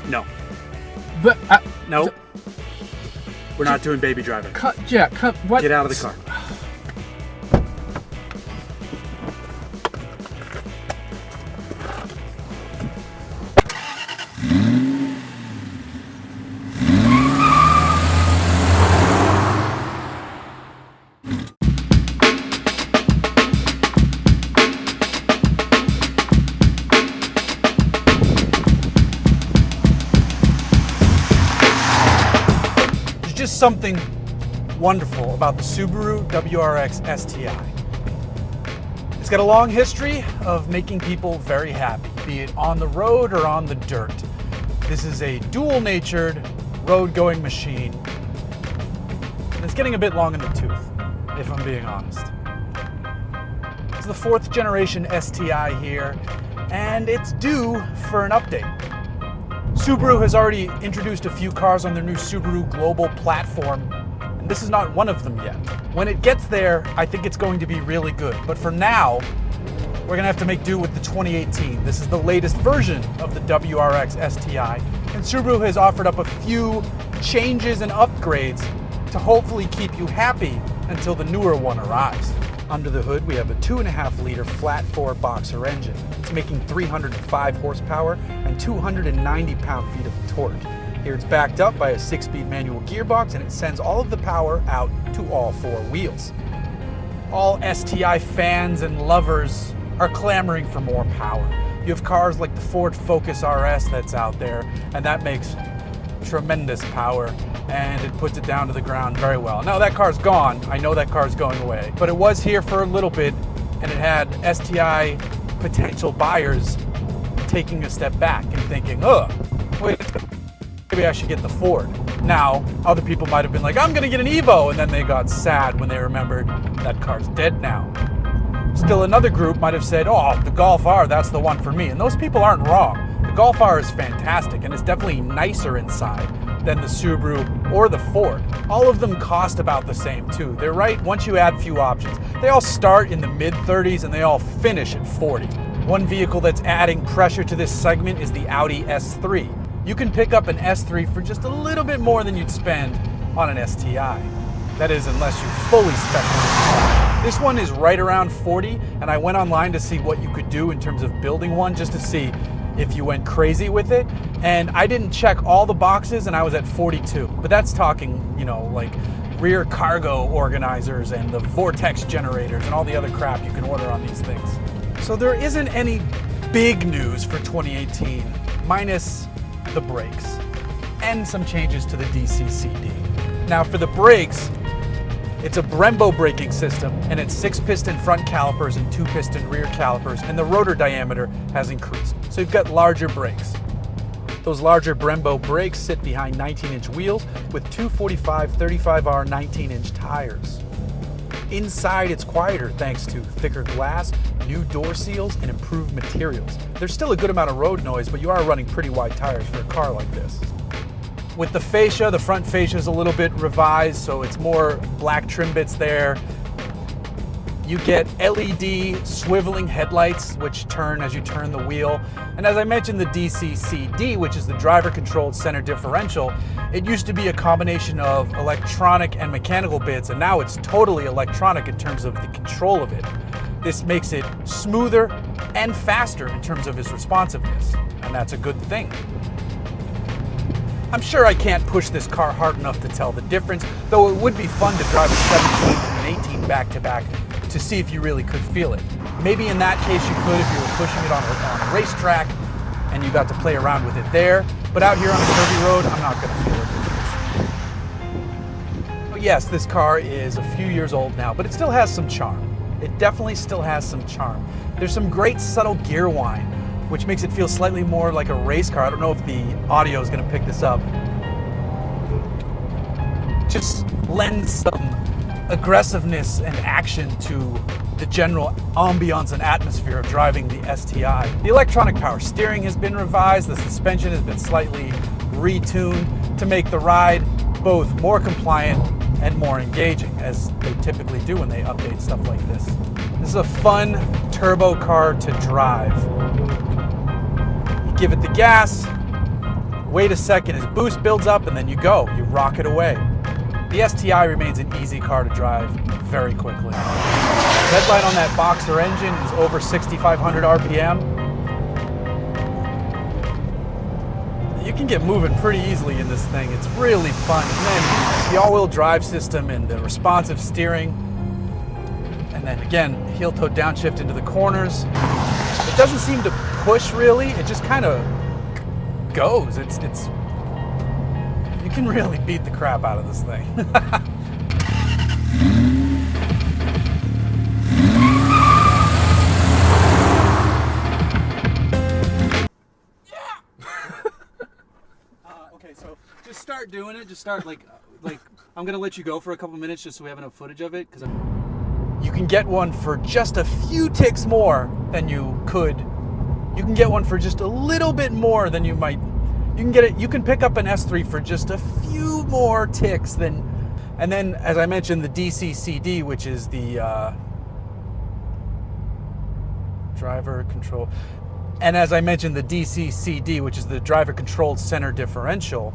No. But No. We're not doing Baby Driver. Jack, what? Get out of the car. Just something wonderful about the Subaru WRX STI. It's got a long history of making people very happy, be it on the road or on the dirt. This is a dual-natured, road-going machine. And it's getting a bit long in the tooth, if I'm being honest. It's the 4th generation STI here, and it's due for an update. Subaru has already introduced a few cars on their new Subaru Global Platform, and this is not one of them yet. When it gets there, I think it's going to be really good. But for now, we're gonna have to make do with the 2018. This is the latest version of the WRX STI, and Subaru has offered up a few changes and upgrades to hopefully keep you happy until the newer one arrives. Under the hood, we have a 2.5-liter flat-4 boxer engine. It's making 305 horsepower and 290 pound-feet of torque. Here it's backed up by a 6-speed manual gearbox, and it sends all of the power out to all 4 wheels. All STI fans and lovers are clamoring for more power. You have cars like the Ford Focus RS that's out there, and that makes tremendous power, and it puts it down to the ground very well. Now that car's gone. I know that car's going away, but it was here for a little bit, and it had STI potential buyers taking a step back and thinking, oh, wait, maybe I should get the Ford. Now, other people might have been like, I'm gonna get an Evo, and then they got sad when they remembered that car's dead now. Still another group might have said, oh, the Golf R, that's the one for me. And those people aren't wrong. The Golf R is fantastic, and it's definitely nicer inside than the Subaru or the Ford. All of them cost about the same too. They're right once you add a few options. They all start in the mid-30s and they all finish at 40. One vehicle that's adding pressure to this segment is the Audi S3. You can pick up an S3 for just a little bit more than you'd spend on an STI. That is, unless you fully spec it. This one is right around 40, and I went online to see what you could do in terms of building one, just to see if you went crazy with it, and I didn't check all the boxes, and I was at 42. But that's talking, you know, like rear cargo organizers and the vortex generators and all the other crap you can order on these things. So there isn't any big news for 2018, minus the brakes and some changes to the DCCD. Now for the brakes, it's a Brembo braking system, and it's 6-piston front calipers and 2-piston rear calipers, and the rotor diameter has increased. So you've got larger brakes. Those larger Brembo brakes sit behind 19-inch wheels with 245 35R 19-inch tires. Inside it's quieter thanks to thicker glass, new door seals, and improved materials. There's still a good amount of road noise, but you are running pretty wide tires for a car like this. With the fascia, the front fascia is a little bit revised, so it's more black trim bits there. You get LED swiveling headlights, which turn as you turn the wheel. And as I mentioned, the DCCD, which is the driver-controlled center differential, it used to be a combination of electronic and mechanical bits, and now it's totally electronic in terms of the control of it. This makes it smoother and faster in terms of its responsiveness, and that's a good thing. I'm sure I can't push this car hard enough to tell the difference, though it would be fun to drive a 17 and an 18 back-to-back to see if you really could feel it. Maybe in that case you could if you were pushing it on a racetrack and you got to play around with it there, but out here on a curvy road, I'm not going to feel it. But yes, this car is a few years old now, but it still has some charm. It definitely still has some charm. There's some great subtle gear whine, which makes it feel slightly more like a race car. I don't know if the audio is going to pick this up. Just lends some aggressiveness and action to the general ambiance and atmosphere of driving the STI. The electronic power steering has been revised. The suspension has been slightly retuned to make the ride both more compliant and more engaging, as they typically do when they update stuff like this. This is a fun turbo car to drive. You give it the gas, Wait a second, his boost builds up, and then you go. You rocket away. The STI remains an easy car to drive very quickly. Headlight on that Boxer engine is over 6,500 RPM. You can get moving pretty easily in this thing. It's really fun. And then the all-wheel drive system and the responsive steering. And then again, heel-toe downshift into the corners. It doesn't seem to push really. It just kind of goes. It's you can really beat the crap out of this thing. Okay, so just start doing it. Just start like I'm gonna let you go for a couple minutes just so we have enough footage of it, because you can get one for just a few ticks more than you could. You can get one for just a little bit more than you might. You can get it. You can pick up an S3 for just a few more ticks than. And then, as I mentioned, the DCCD, which is the driver control. And as I mentioned, the DCCD, which is the driver controlled center differential,